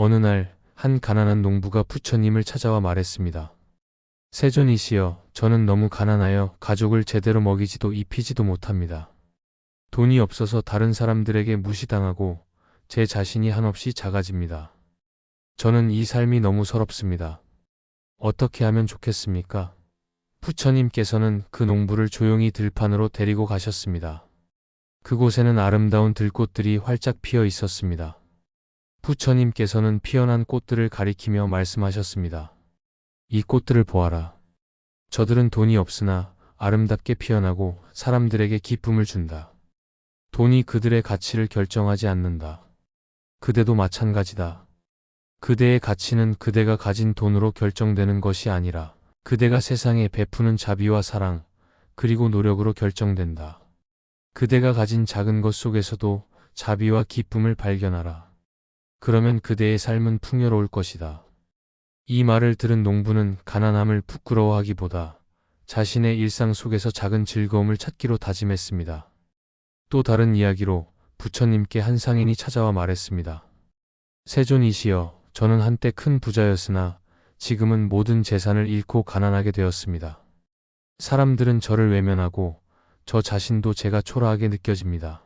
어느 날 한 가난한 농부가 부처님을 찾아와 말했습니다. 세존이시여, 저는 너무 가난하여 가족을 제대로 먹이지도 입히지도 못합니다. 돈이 없어서 다른 사람들에게 무시당하고 제 자신이 한없이 작아집니다. 저는 이 삶이 너무 서럽습니다. 어떻게 하면 좋겠습니까? 부처님께서는 그 농부를 조용히 들판으로 데리고 가셨습니다. 그곳에는 아름다운 들꽃들이 활짝 피어 있었습니다. 부처님께서는 피어난 꽃들을 가리키며 말씀하셨습니다. 이 꽃들을 보아라. 저들은 돈이 없으나 아름답게 피어나고 사람들에게 기쁨을 준다. 돈이 그들의 가치를 결정하지 않는다. 그대도 마찬가지다. 그대의 가치는 그대가 가진 돈으로 결정되는 것이 아니라 그대가 세상에 베푸는 자비와 사랑, 그리고 노력으로 결정된다. 그대가 가진 작은 것 속에서도 자비와 기쁨을 발견하라. 그러면 그대의 삶은 풍요로울 것이다. 이 말을 들은 농부는 가난함을 부끄러워하기보다 자신의 일상 속에서 작은 즐거움을 찾기로 다짐했습니다. 또 다른 이야기로 부처님께 한 상인이 찾아와 말했습니다. 세존이시여, 저는 한때 큰 부자였으나 지금은 모든 재산을 잃고 가난하게 되었습니다. 사람들은 저를 외면하고 저 자신도 제가 초라하게 느껴집니다.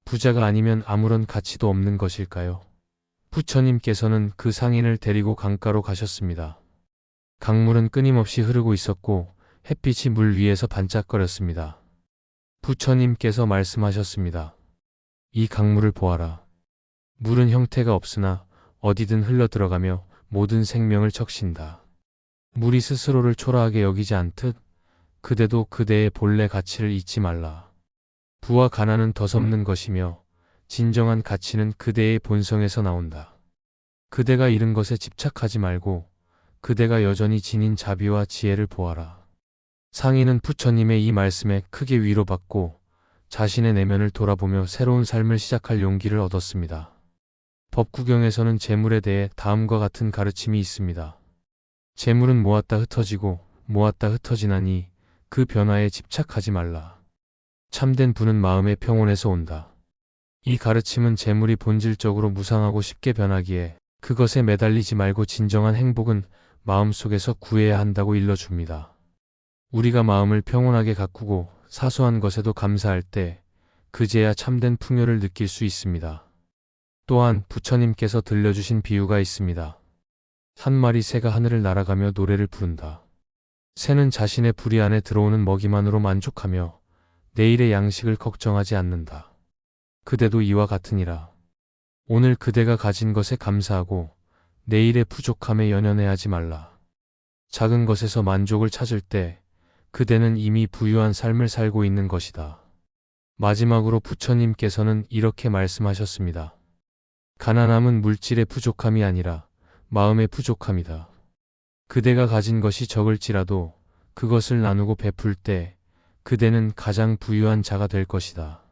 부자가 아니면 아무런 가치도 없는 것일까요? 부처님께서는 그 상인을 데리고 강가로 가셨습니다. 강물은 끊임없이 흐르고 있었고 햇빛이 물 위에서 반짝거렸습니다. 부처님께서 말씀하셨습니다. 이 강물을 보아라. 물은 형태가 없으나 어디든 흘러 들어가며 모든 생명을 적신다. 물이 스스로를 초라하게 여기지 않듯 그대도 그대의 본래 가치를 잊지 말라. 부와 가난은 덧없는 것이며 진정한 가치는 그대의 본성에서 나온다. 그대가 잃은 것에 집착하지 말고 그대가 여전히 지닌 자비와 지혜를 보아라. 상인은 부처님의 이 말씀에 크게 위로받고 자신의 내면을 돌아보며 새로운 삶을 시작할 용기를 얻었습니다. 법구경에서는 재물에 대해 다음과 같은 가르침이 있습니다. 재물은 모았다 흩어지고 모았다 흩어지나니 그 변화에 집착하지 말라. 참된 부는 마음의 평온에서 온다. 이 가르침은 재물이 본질적으로 무상하고 쉽게 변하기에 그것에 매달리지 말고 진정한 행복은 마음속에서 구해야 한다고 일러줍니다. 우리가 마음을 평온하게 가꾸고 사소한 것에도 감사할 때 그제야 참된 풍요를 느낄 수 있습니다. 또한 부처님께서 들려주신 비유가 있습니다. 한 마리 새가 하늘을 날아가며 노래를 부른다. 새는 자신의 부리 안에 들어오는 먹이만으로 만족하며 내일의 양식을 걱정하지 않는다. 그대도 이와 같으니라. 오늘 그대가 가진 것에 감사하고 내일의 부족함에 연연해하지 말라. 작은 것에서 만족을 찾을 때 그대는 이미 부유한 삶을 살고 있는 것이다. 마지막으로 부처님께서는 이렇게 말씀하셨습니다. 가난함은 물질의 부족함이 아니라 마음의 부족함이다. 그대가 가진 것이 적을지라도 그것을 나누고 베풀 때 그대는 가장 부유한 자가 될 것이다.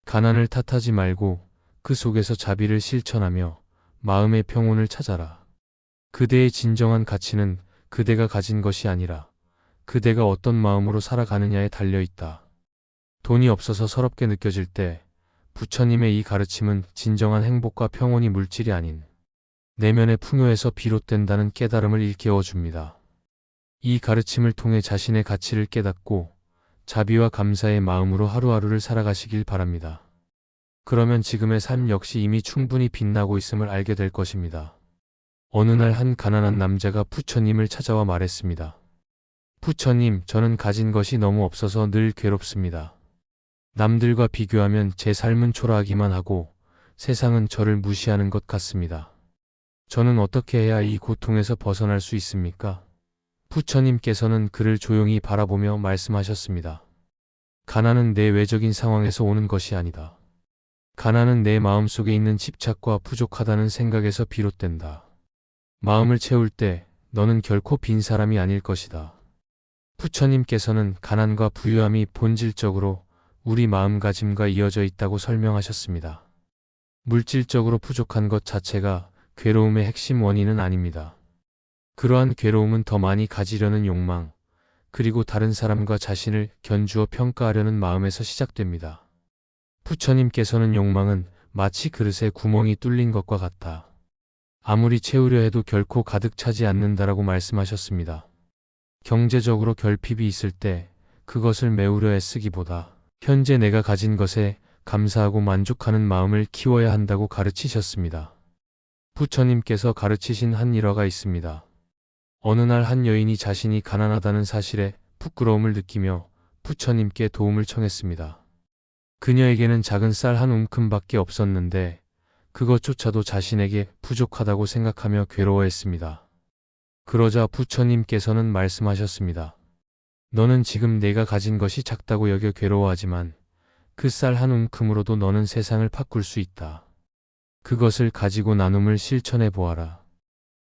가난을 탓하지 말고 그 속에서 자비를 실천하며 마음의 평온을 찾아라. 그대의 진정한 가치는 그대가 가진 것이 아니라 그대가 어떤 마음으로 살아가느냐에 달려 있다. 돈이 없어서 서럽게 느껴질 때 부처님의 이 가르침은 진정한 행복과 평온이 물질이 아닌 내면의 풍요에서 비롯된다는 깨달음을 일깨워 줍니다. 이 가르침을 통해 자신의 가치를 깨닫고 자비와 감사의 마음으로 하루하루를 살아가시길 바랍니다. 그러면 지금의 삶 역시 이미 충분히 빛나고 있음을 알게 될 것입니다. 어느 날 한 가난한 남자가 부처님을 찾아와 말했습니다. 부처님, 저는 가진 것이 너무 없어서 늘 괴롭습니다. 남들과 비교하면 제 삶은 초라하기만 하고 세상은 저를 무시하는 것 같습니다. 저는 어떻게 해야 이 고통에서 벗어날 수 있습니까? 부처님께서는 그를 조용히 바라보며 말씀하셨습니다. 가난은 내 외적인 상황에서 오는 것이 아니다. 가난은 내 마음속에 있는 집착과 부족하다는 생각에서 비롯된다. 마음을 채울 때 너는 결코 빈 사람이 아닐 것이다. 부처님께서는 가난과 부유함이 본질적으로 우리 마음가짐과 이어져 있다고 설명하셨습니다. 물질적으로 부족한 것 자체가 괴로움의 핵심 원인은 아닙니다. 그러한 괴로움은 더 많이 가지려는 욕망, 그리고 다른 사람과 자신을 견주어 평가하려는 마음에서 시작됩니다. 부처님께서는 욕망은 마치 그릇에 구멍이 뚫린 것과 같다. 아무리 채우려 해도 결코 가득 차지 않는다라고 말씀하셨습니다. 경제적으로 결핍이 있을 때 그것을 메우려 애쓰기보다 현재 내가 가진 것에 감사하고 만족하는 마음을 키워야 한다고 가르치셨습니다. 부처님께서 가르치신 한 일화가 있습니다. 어느 날 한 여인이 자신이 가난하다는 사실에 부끄러움을 느끼며 부처님께 도움을 청했습니다. 그녀에게는 작은 쌀 한 움큼밖에 없었는데 그것조차도 자신에게 부족하다고 생각하며 괴로워했습니다. 그러자 부처님께서는 말씀하셨습니다. 너는 지금 내가 가진 것이 작다고 여겨 괴로워하지만 그 쌀 한 움큼으로도 너는 세상을 바꿀 수 있다. 그것을 가지고 나눔을 실천해 보아라.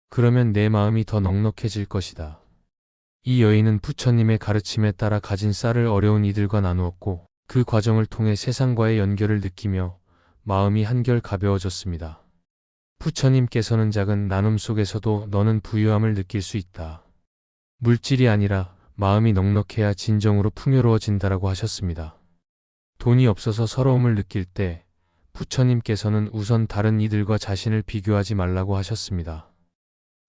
그러면 내 마음이 더 넉넉해질 것이다. 이 여인은 부처님의 가르침에 따라 가진 쌀을 어려운 이들과 나누었고 그 과정을 통해 세상과의 연결을 느끼며 마음이 한결 가벼워졌습니다. 부처님께서는 작은 나눔 속에서도 너는 부유함을 느낄 수 있다. 물질이 아니라 마음이 넉넉해야 진정으로 풍요로워진다라고 하셨습니다. 돈이 없어서 서러움을 느낄 때 부처님께서는 우선 다른 이들과 자신을 비교하지 말라고 하셨습니다.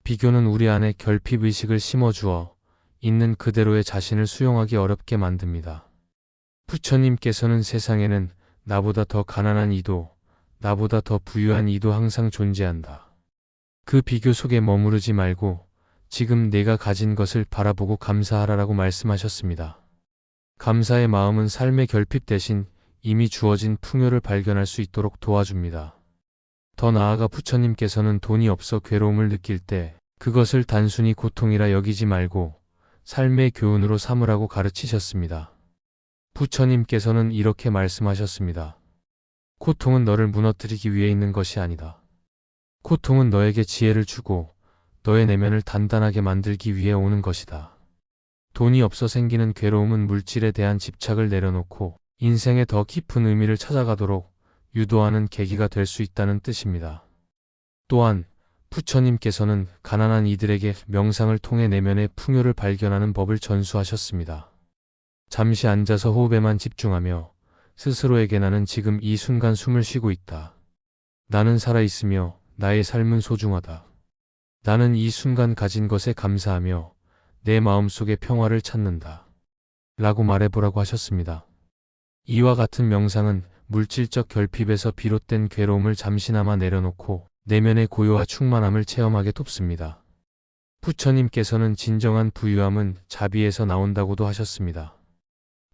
비교는 우리 안에 결핍의식을 심어주어 있는 그대로의 자신을 수용하기 어렵게 만듭니다. 부처님께서는 세상에는 나보다 더 가난한 이도, 나보다 더 부유한 이도 항상 존재한다. 그 비교 속에 머무르지 말고 지금 내가 가진 것을 바라보고 감사하라라고 말씀하셨습니다. 감사의 마음은 삶의 결핍 대신 이미 주어진 풍요를 발견할 수 있도록 도와줍니다. 더 나아가 부처님께서는 돈이 없어 괴로움을 느낄 때 그것을 단순히 고통이라 여기지 말고 삶의 교훈으로 삼으라고 가르치셨습니다. 부처님께서는 이렇게 말씀하셨습니다. 고통은 너를 무너뜨리기 위해 있는 것이 아니다. 고통은 너에게 지혜를 주고 너의 내면을 단단하게 만들기 위해 오는 것이다. 돈이 없어 생기는 괴로움은 물질에 대한 집착을 내려놓고 인생의 더 깊은 의미를 찾아가도록 유도하는 계기가 될 수 있다는 뜻입니다. 또한 부처님께서는 가난한 이들에게 명상을 통해 내면의 풍요를 발견하는 법을 전수하셨습니다. 잠시 앉아서 호흡에만 집중하며 스스로에게 나는 지금 이 순간 숨을 쉬고 있다. 나는 살아있으며 나의 삶은 소중하다. 나는 이 순간 가진 것에 감사하며 내 마음속의 평화를 찾는다. 라고 말해보라고 하셨습니다. 이와 같은 명상은 물질적 결핍에서 비롯된 괴로움을 잠시나마 내려놓고 내면의 고요와 충만함을 체험하게 돕습니다. 부처님께서는 진정한 부유함은 자비에서 나온다고도 하셨습니다.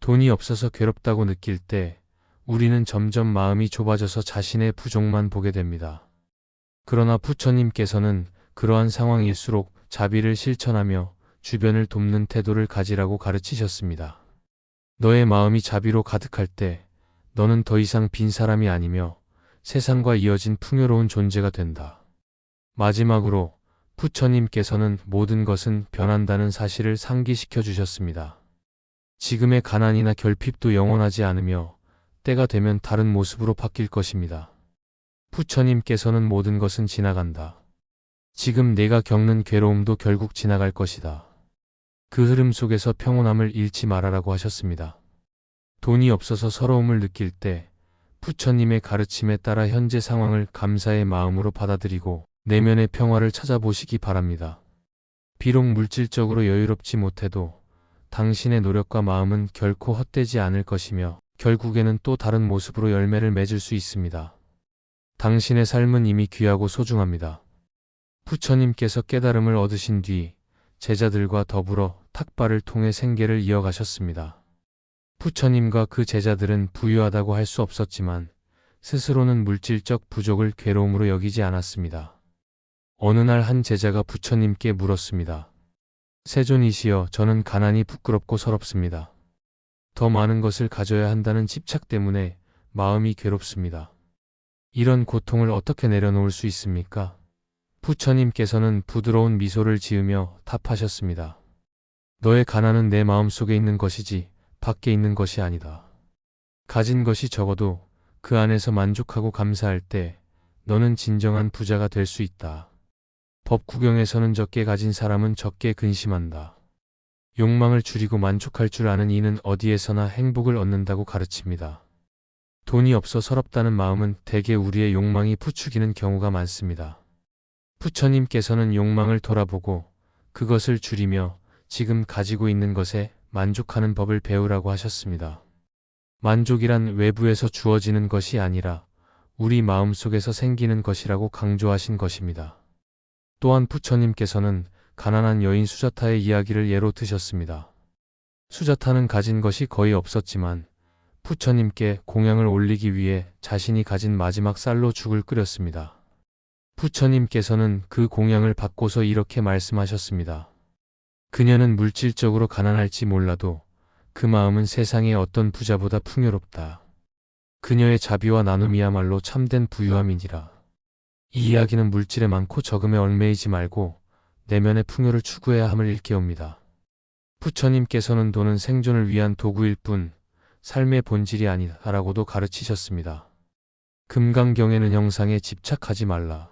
돈이 없어서 괴롭다고 느낄 때 우리는 점점 마음이 좁아져서 자신의 부족만 보게 됩니다. 그러나 부처님께서는 그러한 상황일수록 자비를 실천하며 주변을 돕는 태도를 가지라고 가르치셨습니다. 너의 마음이 자비로 가득할 때 너는 더 이상 빈 사람이 아니며 세상과 이어진 풍요로운 존재가 된다. 마지막으로 부처님께서는 모든 것은 변한다는 사실을 상기시켜 주셨습니다. 지금의 가난이나 결핍도 영원하지 않으며 때가 되면 다른 모습으로 바뀔 것입니다. 부처님께서는 모든 것은 지나간다. 지금 내가 겪는 괴로움도 결국 지나갈 것이다. 그 흐름 속에서 평온함을 잃지 말아라고 하셨습니다. 돈이 없어서 서러움을 느낄 때 부처님의 가르침에 따라 현재 상황을 감사의 마음으로 받아들이고 내면의 평화를 찾아보시기 바랍니다. 비록 물질적으로 여유롭지 못해도 당신의 노력과 마음은 결코 헛되지 않을 것이며 결국에는 또 다른 모습으로 열매를 맺을 수 있습니다. 당신의 삶은 이미 귀하고 소중합니다. 부처님께서 깨달음을 얻으신 뒤 제자들과 더불어 탁발을 통해 생계를 이어가셨습니다. 부처님과 그 제자들은 부유하다고 할 수 없었지만 스스로는 물질적 부족을 괴로움으로 여기지 않았습니다. 어느 날 한 제자가 부처님께 물었습니다. 세존이시여, 저는 가난이 부끄럽고 서럽습니다. 더 많은 것을 가져야 한다는 집착 때문에 마음이 괴롭습니다. 이런 고통을 어떻게 내려놓을 수 있습니까? 부처님께서는 부드러운 미소를 지으며 답하셨습니다. 너의 가난은 내 마음속에 있는 것이지 밖에 있는 것이 아니다. 가진 것이 적어도 그 안에서 만족하고 감사할 때 너는 진정한 부자가 될 수 있다. 법구경에서는 적게 가진 사람은 적게 근심한다. 욕망을 줄이고 만족할 줄 아는 이는 어디에서나 행복을 얻는다고 가르칩니다. 돈이 없어 서럽다는 마음은 대개 우리의 욕망이 부추기는 경우가 많습니다. 부처님께서는 욕망을 돌아보고 그것을 줄이며 지금 가지고 있는 것에 만족하는 법을 배우라고 하셨습니다. 만족이란 외부에서 주어지는 것이 아니라 우리 마음속에서 생기는 것이라고 강조하신 것입니다. 또한 부처님께서는 가난한 여인 수자타의 이야기를 예로 드셨습니다. 수자타는 가진 것이 거의 없었지만 부처님께 공양을 올리기 위해 자신이 가진 마지막 쌀로 죽을 끓였습니다. 부처님께서는 그 공양을 받고서 이렇게 말씀하셨습니다. 그녀는 물질적으로 가난할지 몰라도 그 마음은 세상의 어떤 부자보다 풍요롭다. 그녀의 자비와 나눔이야말로 참된 부유함이니라. 이 이야기는 물질에 많고 적음에 얽매이지 말고 내면의 풍요를 추구해야 함을 일깨웁니다. 부처님께서는 돈은 생존을 위한 도구일 뿐 삶의 본질이 아니다라고도 가르치셨습니다. 금강경에는 형상에 집착하지 말라.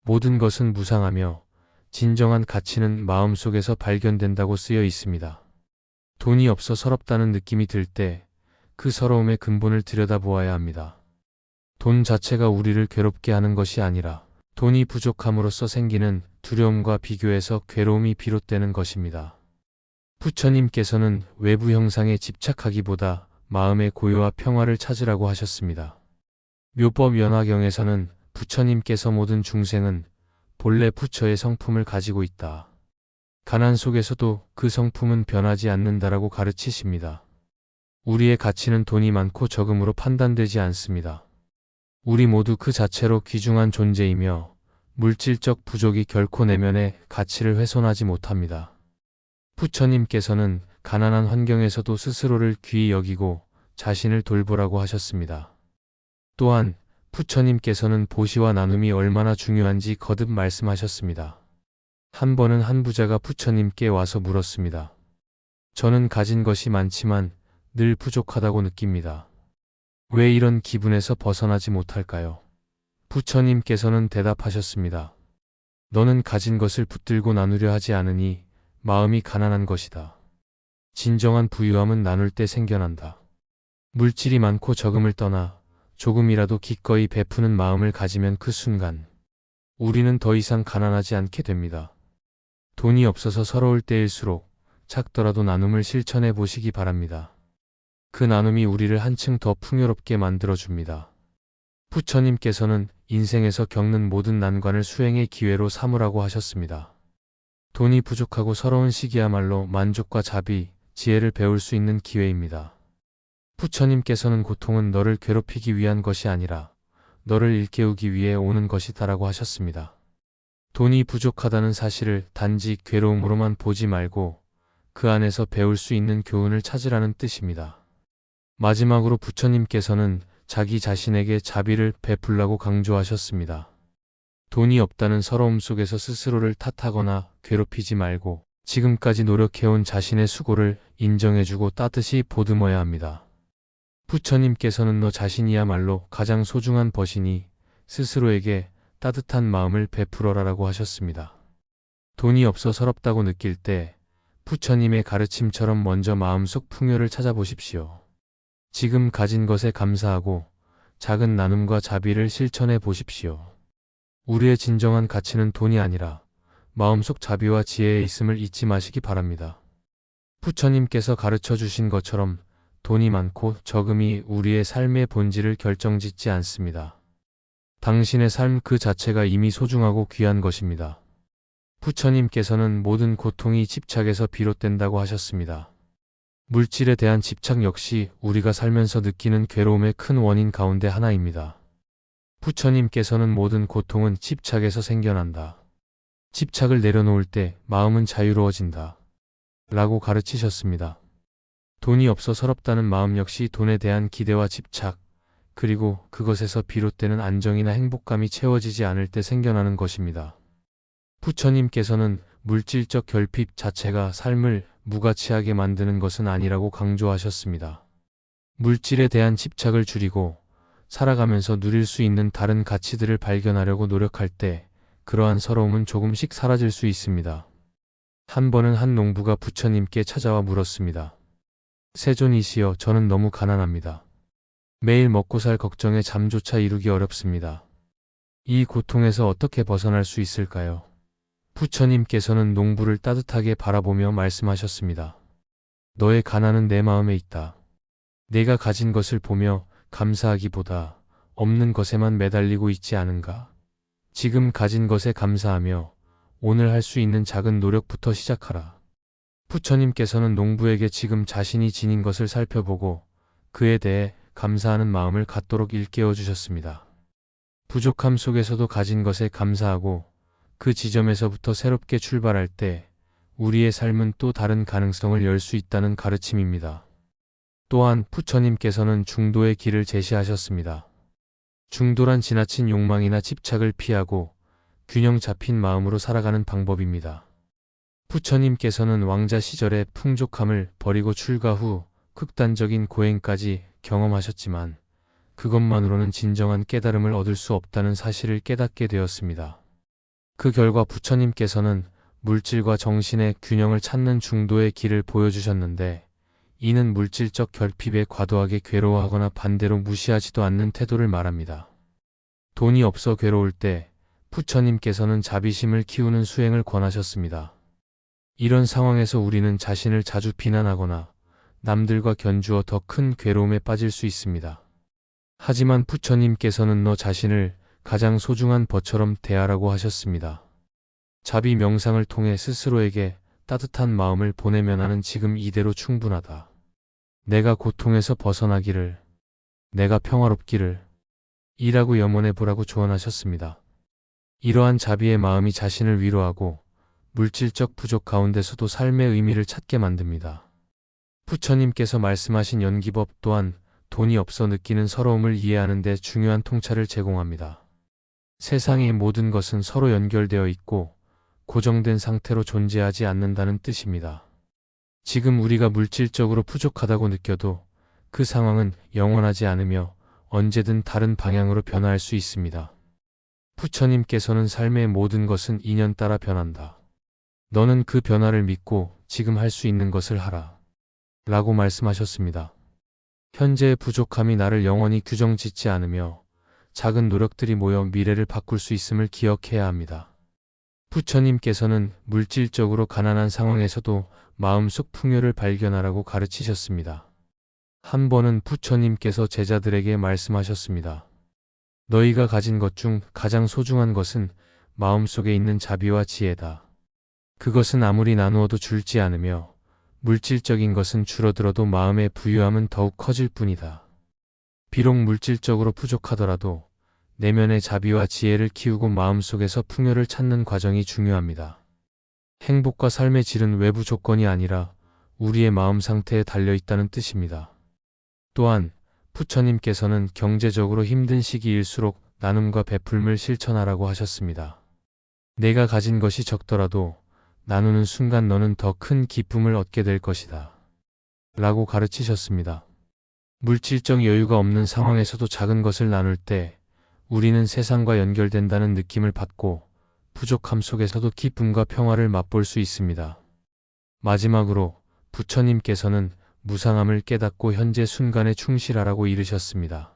모든 것은 무상하며 진정한 가치는 마음속에서 발견된다고 쓰여 있습니다. 돈이 없어 서럽다는 느낌이 들 때 그 서러움의 근본을 들여다보아야 합니다. 돈 자체가 우리를 괴롭게 하는 것이 아니라 돈이 부족함으로써 생기는 두려움과 비교해서 괴로움이 비롯되는 것입니다. 부처님께서는 외부 형상에 집착하기보다 마음의 고요와 평화를 찾으라고 하셨습니다. 묘법연화경에서는 부처님께서 모든 중생은 본래 부처의 성품을 가지고 있다. 가난 속에서도 그 성품은 변하지 않는다라고 가르치십니다. 우리의 가치는 돈이 많고 적음으로 판단되지 않습니다. 우리 모두 그 자체로 귀중한 존재이며 물질적 부족이 결코 내면의 가치를 훼손하지 못합니다. 부처님께서는 가난한 환경에서도 스스로를 귀히 여기고 자신을 돌보라고 하셨습니다. 또한 부처님께서는 보시와 나눔이 얼마나 중요한지 거듭 말씀하셨습니다. 한 번은 한 부자가 부처님께 와서 물었습니다. 저는 가진 것이 많지만 늘 부족하다고 느낍니다. 왜 이런 기분에서 벗어나지 못할까요? 부처님께서는 대답하셨습니다. 너는 가진 것을 붙들고 나누려 하지 않으니 마음이 가난한 것이다. 진정한 부유함은 나눌 때 생겨난다. 물질이 많고 적음을 떠나 조금이라도 기꺼이 베푸는 마음을 가지면 그 순간 우리는 더 이상 가난하지 않게 됩니다. 돈이 없어서 서러울 때일수록 작더라도 나눔을 실천해 보시기 바랍니다. 그 나눔이 우리를 한층 더 풍요롭게 만들어줍니다. 부처님께서는 인생에서 겪는 모든 난관을 수행의 기회로 삼으라고 하셨습니다. 돈이 부족하고 서러운 시기야말로 만족과 자비, 지혜를 배울 수 있는 기회입니다. 부처님께서는 고통은 너를 괴롭히기 위한 것이 아니라 너를 일깨우기 위해 오는 것이다라고 하셨습니다. 돈이 부족하다는 사실을 단지 괴로움으로만 보지 말고 그 안에서 배울 수 있는 교훈을 찾으라는 뜻입니다. 마지막으로 부처님께서는 자기 자신에게 자비를 베풀라고 강조하셨습니다. 돈이 없다는 서러움 속에서 스스로를 탓하거나 괴롭히지 말고 지금까지 노력해온 자신의 수고를 인정해주고 따뜻히 보듬어야 합니다. 부처님께서는 너 자신이야말로 가장 소중한 벗이니 스스로에게 따뜻한 마음을 베풀어라라고 하셨습니다. 돈이 없어 서럽다고 느낄 때 부처님의 가르침처럼 먼저 마음속 풍요를 찾아보십시오. 지금 가진 것에 감사하고 작은 나눔과 자비를 실천해 보십시오. 우리의 진정한 가치는 돈이 아니라 마음속 자비와 지혜에 있음을 잊지 마시기 바랍니다. 부처님께서 가르쳐 주신 것처럼 돈이 많고 적음이 우리의 삶의 본질을 결정짓지 않습니다. 당신의 삶 그 자체가 이미 소중하고 귀한 것입니다. 부처님께서는 모든 고통이 집착에서 비롯된다고 하셨습니다. 물질에 대한 집착 역시 우리가 살면서 느끼는 괴로움의 큰 원인 가운데 하나입니다. 부처님께서는 모든 고통은 집착에서 생겨난다. 집착을 내려놓을 때 마음은 자유로워진다. 라고 가르치셨습니다. 돈이 없어 서럽다는 마음 역시 돈에 대한 기대와 집착, 그리고 그것에서 비롯되는 안정이나 행복감이 채워지지 않을 때 생겨나는 것입니다. 부처님께서는 물질적 결핍 자체가 삶을 무가치하게 만드는 것은 아니라고 강조하셨습니다. 물질에 대한 집착을 줄이고 살아가면서 누릴 수 있는 다른 가치들을 발견하려고 노력할 때 그러한 서러움은 조금씩 사라질 수 있습니다. 한 번은 한 농부가 부처님께 찾아와 물었습니다. 세존이시여, 저는 너무 가난합니다. 매일 먹고 살 걱정에 잠조차 이루기 어렵습니다. 이 고통에서 어떻게 벗어날 수 있을까요? 부처님께서는 농부를 따뜻하게 바라보며 말씀하셨습니다. 너의 가난은 내 마음에 있다. 내가 가진 것을 보며 감사하기보다 없는 것에만 매달리고 있지 않은가? 지금 가진 것에 감사하며 오늘 할 수 있는 작은 노력부터 시작하라. 부처님께서는 농부에게 지금 자신이 지닌 것을 살펴보고 그에 대해 감사하는 마음을 갖도록 일깨워 주셨습니다. 부족함 속에서도 가진 것에 감사하고 그 지점에서부터 새롭게 출발할 때 우리의 삶은 또 다른 가능성을 열 수 있다는 가르침입니다. 또한 부처님께서는 중도의 길을 제시하셨습니다. 중도란 지나친 욕망이나 집착을 피하고 균형 잡힌 마음으로 살아가는 방법입니다. 부처님께서는 왕자 시절의 풍족함을 버리고 출가 후 극단적인 고행까지 경험하셨지만 그것만으로는 진정한 깨달음을 얻을 수 없다는 사실을 깨닫게 되었습니다. 그 결과 부처님께서는 물질과 정신의 균형을 찾는 중도의 길을 보여주셨는데 이는 물질적 결핍에 과도하게 괴로워하거나 반대로 무시하지도 않는 태도를 말합니다. 돈이 없어 괴로울 때 부처님께서는 자비심을 키우는 수행을 권하셨습니다. 이런 상황에서 우리는 자신을 자주 비난하거나 남들과 견주어 더 큰 괴로움에 빠질 수 있습니다. 하지만 부처님께서는 너 자신을 가장 소중한 벗처럼 대하라고 하셨습니다. 자비 명상을 통해 스스로에게 따뜻한 마음을 보내면 나는 지금 이대로 충분하다. 내가 고통에서 벗어나기를, 내가 평화롭기를 이라고 염원해 보라고 조언하셨습니다. 이러한 자비의 마음이 자신을 위로하고 물질적 부족 가운데서도 삶의 의미를 찾게 만듭니다. 부처님께서 말씀하신 연기법 또한 돈이 없어 느끼는 서러움을 이해하는 데 중요한 통찰을 제공합니다. 세상의 모든 것은 서로 연결되어 있고 고정된 상태로 존재하지 않는다는 뜻입니다. 지금 우리가 물질적으로 부족하다고 느껴도 그 상황은 영원하지 않으며 언제든 다른 방향으로 변화할 수 있습니다. 부처님께서는 삶의 모든 것은 인연 따라 변한다. 너는 그 변화를 믿고 지금 할 수 있는 것을 하라. 라고 말씀하셨습니다. 현재의 부족함이 나를 영원히 규정짓지 않으며 작은 노력들이 모여 미래를 바꿀 수 있음을 기억해야 합니다. 부처님께서는 물질적으로 가난한 상황에서도 마음속 풍요를 발견하라고 가르치셨습니다. 한 번은 부처님께서 제자들에게 말씀하셨습니다. 너희가 가진 것 중 가장 소중한 것은 마음속에 있는 자비와 지혜다. 그것은 아무리 나누어도 줄지 않으며 물질적인 것은 줄어들어도 마음의 부유함은 더욱 커질 뿐이다. 비록 물질적으로 부족하더라도 내면의 자비와 지혜를 키우고 마음속에서 풍요를 찾는 과정이 중요합니다. 행복과 삶의 질은 외부 조건이 아니라 우리의 마음 상태에 달려있다는 뜻입니다. 또한 부처님께서는 경제적으로 힘든 시기일수록 나눔과 베풀음을 실천하라고 하셨습니다. 내가 가진 것이 적더라도 나누는 순간 너는 더 큰 기쁨을 얻게 될 것이다. 라고 가르치셨습니다. 물질적 여유가 없는 상황에서도 작은 것을 나눌 때 우리는 세상과 연결된다는 느낌을 받고 부족함 속에서도 기쁨과 평화를 맛볼 수 있습니다. 마지막으로 부처님께서는 무상함을 깨닫고 현재 순간에 충실하라고 이르셨습니다.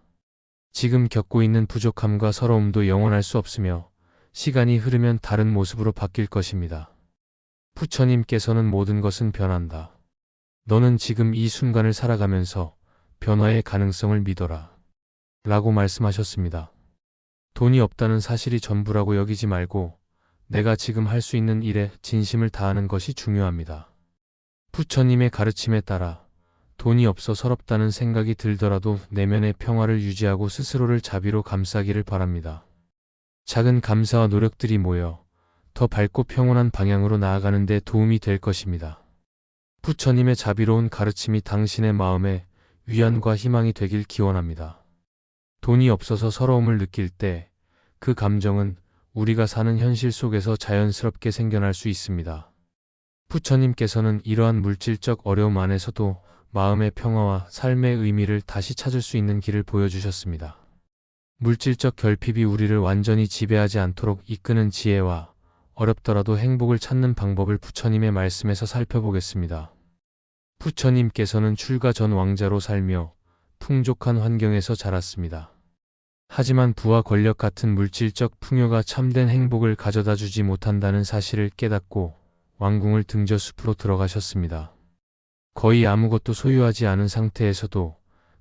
지금 겪고 있는 부족함과 서러움도 영원할 수 없으며 시간이 흐르면 다른 모습으로 바뀔 것입니다. 부처님께서는 모든 것은 변한다. 너는 지금 이 순간을 살아가면서 변화의 가능성을 믿어라. 라고 말씀하셨습니다. 돈이 없다는 사실이 전부라고 여기지 말고 내가 지금 할 수 있는 일에 진심을 다하는 것이 중요합니다. 부처님의 가르침에 따라 돈이 없어 서럽다는 생각이 들더라도 내면의 평화를 유지하고 스스로를 자비로 감싸기를 바랍니다. 작은 감사와 노력들이 모여 더 밝고 평온한 방향으로 나아가는 데 도움이 될 것입니다. 부처님의 자비로운 가르침이 당신의 마음에 위안과 희망이 되길 기원합니다. 돈이 없어서 서러움을 느낄 때 그 감정은 우리가 사는 현실 속에서 자연스럽게 생겨날 수 있습니다. 부처님께서는 이러한 물질적 어려움 안에서도 마음의 평화와 삶의 의미를 다시 찾을 수 있는 길을 보여주셨습니다. 물질적 결핍이 우리를 완전히 지배하지 않도록 이끄는 지혜와 어렵더라도 행복을 찾는 방법을 부처님의 말씀에서 살펴보겠습니다. 부처님께서는 출가 전 왕자로 살며 풍족한 환경에서 자랐습니다. 하지만 부와 권력 같은 물질적 풍요가 참된 행복을 가져다 주지 못한다는 사실을 깨닫고 왕궁을 등져 숲으로 들어가셨습니다. 거의 아무것도 소유하지 않은 상태에서도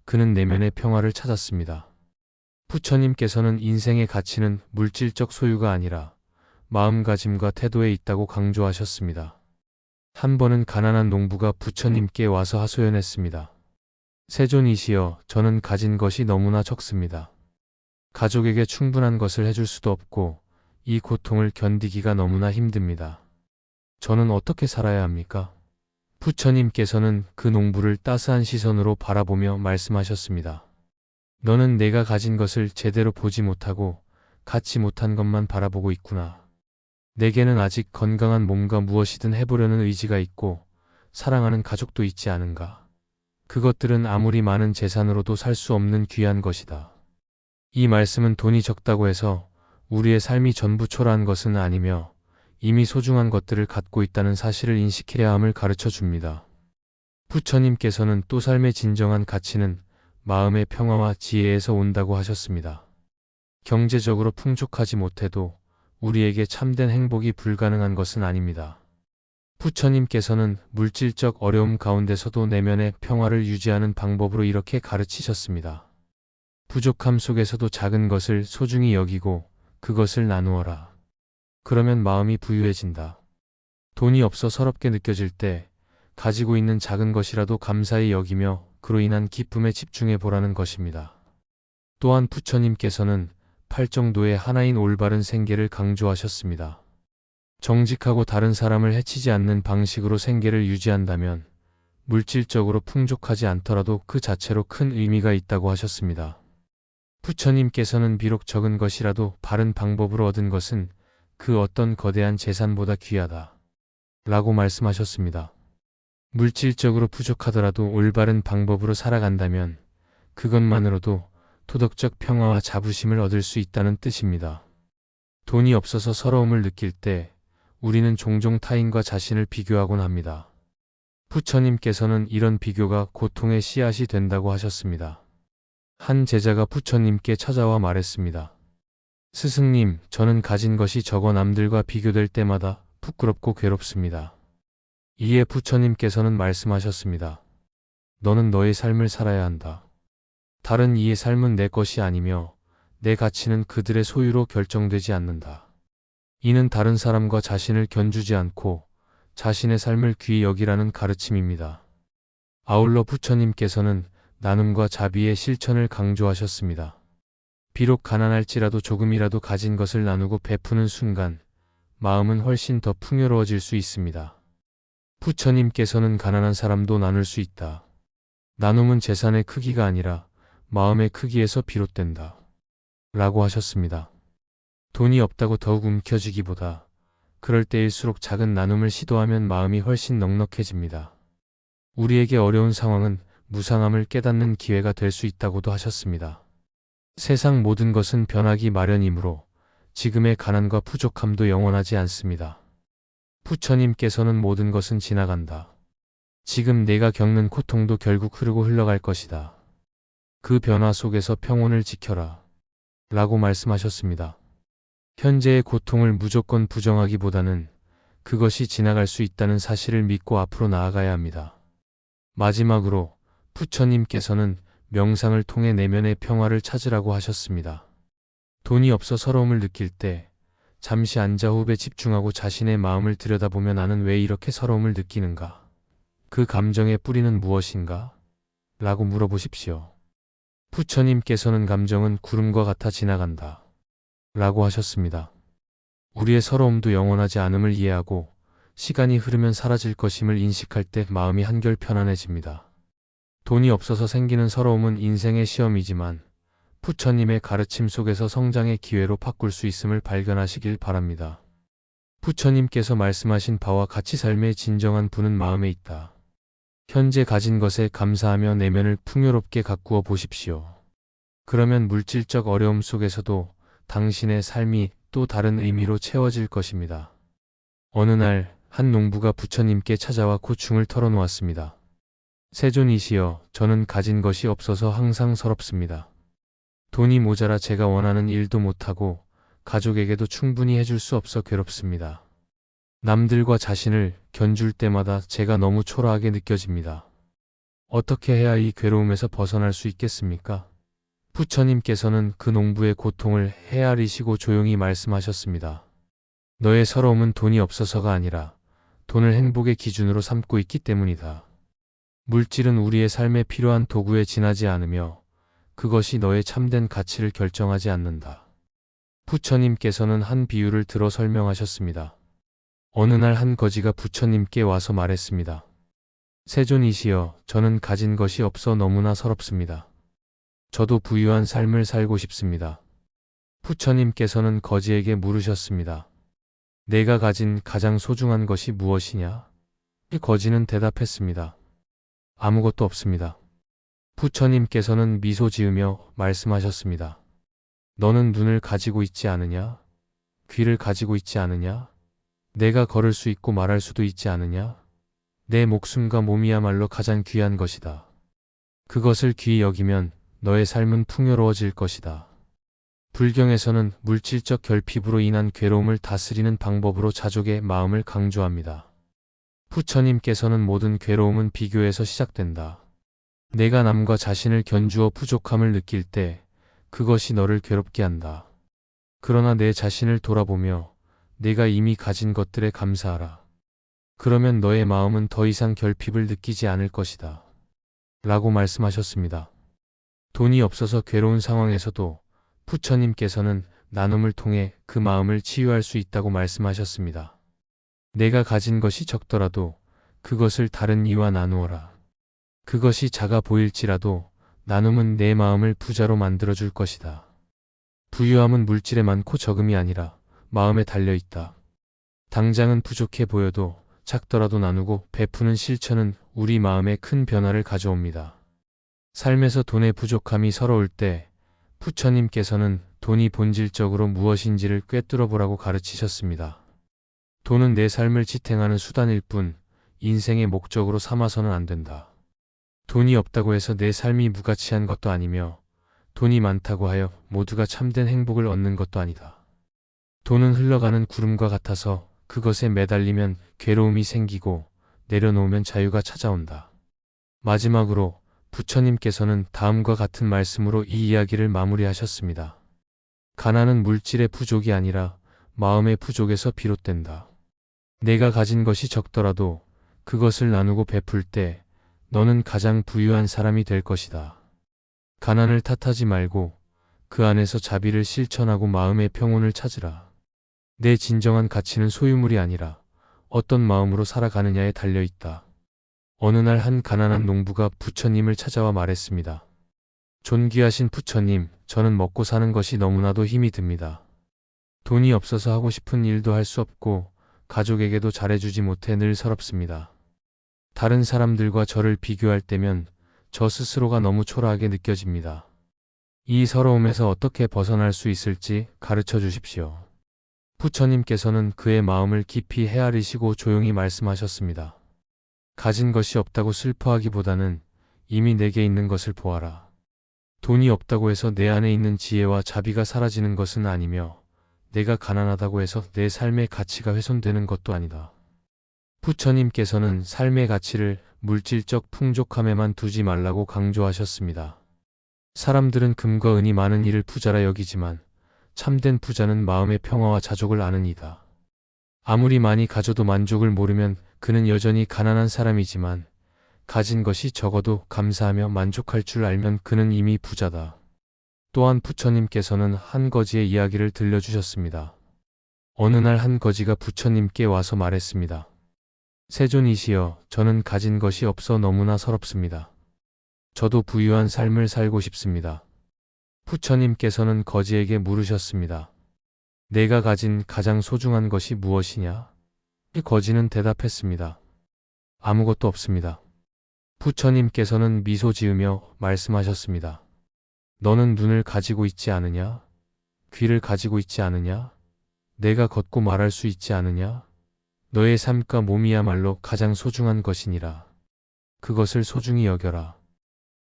그는 내면의 평화를 찾았습니다. 부처님께서는 인생의 가치는 물질적 소유가 아니라 마음가짐과 태도에 있다고 강조하셨습니다. 한 번은 가난한 농부가 부처님께 와서 하소연했습니다. 세존이시여, 저는 가진 것이 너무나 적습니다. 가족에게 충분한 것을 해줄 수도 없고 이 고통을 견디기가 너무나 힘듭니다. 저는 어떻게 살아야 합니까? 부처님께서는 그 농부를 따스한 시선으로 바라보며 말씀하셨습니다. 너는 내가 가진 것을 제대로 보지 못하고 갖지 못한 것만 바라보고 있구나. 내게는 아직 건강한 몸과 무엇이든 해보려는 의지가 있고 사랑하는 가족도 있지 않은가. 그것들은 아무리 많은 재산으로도 살 수 없는 귀한 것이다. 이 말씀은 돈이 적다고 해서 우리의 삶이 전부 초라한 것은 아니며 이미 소중한 것들을 갖고 있다는 사실을 인식해야 함을 가르쳐 줍니다. 부처님께서는 또 삶의 진정한 가치는 마음의 평화와 지혜에서 온다고 하셨습니다. 경제적으로 풍족하지 못해도 우리에게 참된 행복이 불가능한 것은 아닙니다. 부처님께서는 물질적 어려움 가운데서도 내면의 평화를 유지하는 방법으로 이렇게 가르치셨습니다. 부족함 속에서도 작은 것을 소중히 여기고 그것을 나누어라. 그러면 마음이 부유해진다. 돈이 없어 서럽게 느껴질 때 가지고 있는 작은 것이라도 감사히 여기며 그로 인한 기쁨에 집중해 보라는 것입니다. 또한 부처님께서는 팔정도의 하나인 올바른 생계를 강조하셨습니다. 정직하고 다른 사람을 해치지 않는 방식으로 생계를 유지한다면 물질적으로 풍족하지 않더라도 그 자체로 큰 의미가 있다고 하셨습니다. 부처님께서는 비록 적은 것이라도 바른 방법으로 얻은 것은 그 어떤 거대한 재산보다 귀하다 라고 말씀하셨습니다. 물질적으로 부족하더라도 올바른 방법으로 살아간다면 그것만으로도 도덕적 평화와 자부심을 얻을 수 있다는 뜻입니다. 돈이 없어서 서러움을 느낄 때 우리는 종종 타인과 자신을 비교하곤 합니다. 부처님께서는 이런 비교가 고통의 씨앗이 된다고 하셨습니다. 한 제자가 부처님께 찾아와 말했습니다. 스승님, 저는 가진 것이 적어 남들과 비교될 때마다 부끄럽고 괴롭습니다. 이에 부처님께서는 말씀하셨습니다. 너는 너의 삶을 살아야 한다. 다른 이의 삶은 내 것이 아니며 내 가치는 그들의 소유로 결정되지 않는다. 이는 다른 사람과 자신을 견주지 않고 자신의 삶을 귀히 여기라는 가르침입니다. 아울러 부처님께서는 나눔과 자비의 실천을 강조하셨습니다. 비록 가난할지라도 조금이라도 가진 것을 나누고 베푸는 순간 마음은 훨씬 더 풍요로워질 수 있습니다. 부처님께서는 가난한 사람도 나눌 수 있다. 나눔은 재산의 크기가 아니라 마음의 크기에서 비롯된다. 라고 하셨습니다. 돈이 없다고 더욱 움켜쥐기보다 그럴 때일수록 작은 나눔을 시도하면 마음이 훨씬 넉넉해집니다. 우리에게 어려운 상황은 무상함을 깨닫는 기회가 될 수 있다고도 하셨습니다. 세상 모든 것은 변하기 마련이므로 지금의 가난과 부족함도 영원하지 않습니다. 부처님께서는 모든 것은 지나간다. 지금 내가 겪는 고통도 결국 흐르고 흘러갈 것이다. 그 변화 속에서 평온을 지켜라. 라고 말씀하셨습니다. 현재의 고통을 무조건 부정하기보다는 그것이 지나갈 수 있다는 사실을 믿고 앞으로 나아가야 합니다. 마지막으로 부처님께서는 명상을 통해 내면의 평화를 찾으라고 하셨습니다. 돈이 없어 서러움을 느낄 때 잠시 앉아 호흡에 집중하고 자신의 마음을 들여다보며 나는 왜 이렇게 서러움을 느끼는가? 그 감정의 뿌리는 무엇인가? 라고 물어보십시오. 부처님께서는 감정은 구름과 같아 지나간다. 라고 하셨습니다. 우리의 서러움도 영원하지 않음을 이해하고 시간이 흐르면 사라질 것임을 인식할 때 마음이 한결 편안해집니다. 돈이 없어서 생기는 서러움은 인생의 시험이지만 부처님의 가르침 속에서 성장의 기회로 바꿀 수 있음을 발견하시길 바랍니다. 부처님께서 말씀하신 바와 같이 삶의 진정한 부는 마음에 있다. 현재 가진 것에 감사하며 내면을 풍요롭게 가꾸어 보십시오. 그러면 물질적 어려움 속에서도 당신의 삶이 또 다른 의미로 채워질 것입니다. 어느 날 한 농부가 부처님께 찾아와 고충을 털어놓았습니다. 세존이시여, 저는 가진 것이 없어서 항상 서럽습니다. 돈이 모자라 제가 원하는 일도 못하고 가족에게도 충분히 해줄 수 없어 괴롭습니다. 남들과 자신을 견줄 때마다 제가 너무 초라하게 느껴집니다. 어떻게 해야 이 괴로움에서 벗어날 수 있겠습니까? 부처님께서는 그 농부의 고통을 헤아리시고 조용히 말씀하셨습니다. 너의 서러움은 돈이 없어서가 아니라 돈을 행복의 기준으로 삼고 있기 때문이다. 물질은 우리의 삶에 필요한 도구에 지나지 않으며 그것이 너의 참된 가치를 결정하지 않는다. 부처님께서는 한 비유를 들어 설명하셨습니다. 어느 날 한 거지가 부처님께 와서 말했습니다. 세존이시여, 저는 가진 것이 없어 너무나 서럽습니다. 저도 부유한 삶을 살고 싶습니다. 부처님께서는 거지에게 물으셨습니다. 내가 가진 가장 소중한 것이 무엇이냐? 이 거지는 대답했습니다. 아무것도 없습니다. 부처님께서는 미소 지으며 말씀하셨습니다. 너는 눈을 가지고 있지 않으냐? 귀를 가지고 있지 않으냐? 내가 걸을 수 있고 말할 수도 있지 않으냐? 내 목숨과 몸이야말로 가장 귀한 것이다. 그것을 귀히 여기면 너의 삶은 풍요로워질 것이다. 불경에서는 물질적 결핍으로 인한 괴로움을 다스리는 방법으로 자족의 마음을 강조합니다. 부처님께서는 모든 괴로움은 비교에서 시작된다. 내가 남과 자신을 견주어 부족함을 느낄 때 그것이 너를 괴롭게 한다. 그러나 내 자신을 돌아보며 내가 이미 가진 것들에 감사하라. 그러면 너의 마음은 더 이상 결핍을 느끼지 않을 것이다. 라고 말씀하셨습니다. 돈이 없어서 괴로운 상황에서도 부처님께서는 나눔을 통해 그 마음을 치유할 수 있다고 말씀하셨습니다. 내가 가진 것이 적더라도 그것을 다른 이와 나누어라. 그것이 작아 보일지라도 나눔은 내 마음을 부자로 만들어줄 것이다. 부유함은 물질에 많고 적음이 아니라 마음에 달려있다. 당장은 부족해 보여도 작더라도 나누고 베푸는 실천은 우리 마음에 큰 변화를 가져옵니다. 삶에서 돈의 부족함이 서러울 때 부처님께서는 돈이 본질적으로 무엇인지를 꿰뚫어 보라고 가르치셨습니다. 돈은 내 삶을 지탱하는 수단일 뿐 인생의 목적으로 삼아서는 안 된다. 돈이 없다고 해서 내 삶이 무가치한 것도 아니며 돈이 많다고 하여 모두가 참된 행복을 얻는 것도 아니다. 돈은 흘러가는 구름과 같아서 그것에 매달리면 괴로움이 생기고 내려놓으면 자유가 찾아온다. 마지막으로 부처님께서는 다음과 같은 말씀으로 이 이야기를 마무리하셨습니다. 가난은 물질의 부족이 아니라 마음의 부족에서 비롯된다. 내가 가진 것이 적더라도 그것을 나누고 베풀 때 너는 가장 부유한 사람이 될 것이다. 가난을 탓하지 말고 그 안에서 자비를 실천하고 마음의 평온을 찾으라. 내 진정한 가치는 소유물이 아니라 어떤 마음으로 살아가느냐에 달려있다. 어느 날 한 가난한 농부가 부처님을 찾아와 말했습니다. 존귀하신 부처님, 저는 먹고 사는 것이 너무나도 힘이 듭니다. 돈이 없어서 하고 싶은 일도 할 수 없고 가족에게도 잘해주지 못해 늘 서럽습니다. 다른 사람들과 저를 비교할 때면 저 스스로가 너무 초라하게 느껴집니다. 이 서러움에서 어떻게 벗어날 수 있을지 가르쳐 주십시오. 부처님께서는 그의 마음을 깊이 헤아리시고 조용히 말씀하셨습니다. 가진 것이 없다고 슬퍼하기보다는 이미 내게 있는 것을 보아라. 돈이 없다고 해서 내 안에 있는 지혜와 자비가 사라지는 것은 아니며 내가 가난하다고 해서 내 삶의 가치가 훼손되는 것도 아니다. 부처님께서는 삶의 가치를 물질적 풍족함에만 두지 말라고 강조하셨습니다. 사람들은 금과 은이 많은 이를 부자라 여기지만 참된 부자는 마음의 평화와 자족을 아는 이다. 아무리 많이 가져도 만족을 모르면 그는 여전히 가난한 사람이지만 가진 것이 적어도 감사하며 만족할 줄 알면 그는 이미 부자다. 또한 부처님께서는 한 거지의 이야기를 들려주셨습니다. 어느 날 한 거지가 부처님께 와서 말했습니다. 세존이시여, 저는 가진 것이 없어 너무나 서럽습니다. 저도 부유한 삶을 살고 싶습니다. 부처님께서는 거지에게 물으셨습니다. 내가 가진 가장 소중한 것이 무엇이냐? 이 거지는 대답했습니다. 아무것도 없습니다. 부처님께서는 미소 지으며 말씀하셨습니다. 너는 눈을 가지고 있지 않으냐? 귀를 가지고 있지 않으냐? 내가 걷고 말할 수 있지 않으냐? 너의 삶과 몸이야말로 가장 소중한 것이니라. 그것을 소중히 여겨라.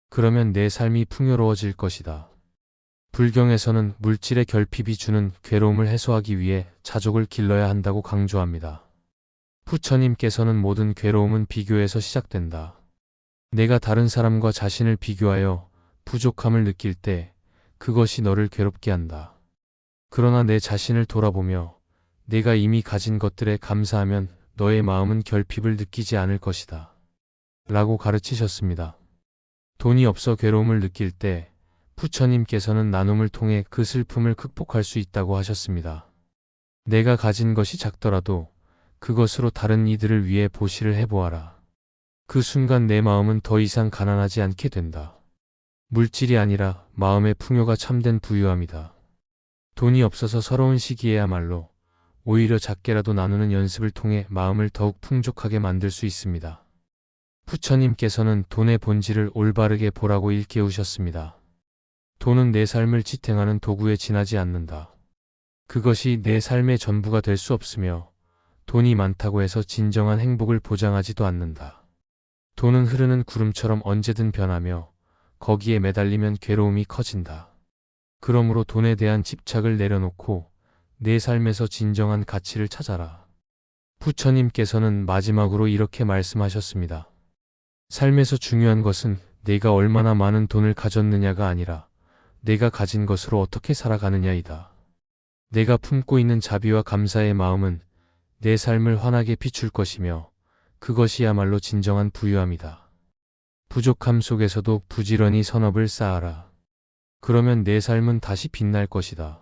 그러면 내 삶이 풍요로워질 것이다. 불경에서는 물질의 결핍이 주는 괴로움을 해소하기 위해 자족을 길러야 한다고 강조합니다. 부처님께서는 모든 괴로움은 비교에서 시작된다. 내가 다른 사람과 자신을 비교하여 부족함을 느낄 때 그것이 너를 괴롭게 한다. 그러나 내 자신을 돌아보며 내가 이미 가진 것들에 감사하면 너의 마음은 결핍을 느끼지 않을 것이다. 라고 가르치셨습니다. 돈이 없어 괴로움을 느낄 때 부처님께서는 나눔을 통해 그 슬픔을 극복할 수 있다고 하셨습니다. 내가 가진 것이 작더라도 그것으로 다른 이들을 위해 보시를 해보아라. 그 순간 내 마음은 더 이상 가난하지 않게 된다. 물질이 아니라 마음의 풍요가 참된 부유함이다. 돈이 없어서 서러운 시기에야말로 오히려 작게라도 나누는 연습을 통해 마음을 더욱 풍족하게 만들 수 있습니다. 부처님께서는 돈의 본질을 올바르게 보라고 일깨우셨습니다. 돈은 내 삶을 지탱하는 도구에 지나지 않는다. 그것이 내 삶의 전부가 될 수 없으며 돈이 많다고 해서 진정한 행복을 보장하지도 않는다. 돈은 흐르는 구름처럼 언제든 변하며 거기에 매달리면 괴로움이 커진다. 그러므로 돈에 대한 집착을 내려놓고 내 삶에서 진정한 가치를 찾아라. 부처님께서는 마지막으로 이렇게 말씀하셨습니다. 삶에서 중요한 것은 내가 얼마나 많은 돈을 가졌느냐가 아니라 내가 가진 것으로 어떻게 살아가느냐이다. 내가 품고 있는 자비와 감사의 마음은 내 삶을 환하게 비출 것이며 그것이야말로 진정한 부유함이다. 부족함 속에서도 부지런히 선업을 쌓아라. 그러면 내 삶은 다시 빛날 것이다.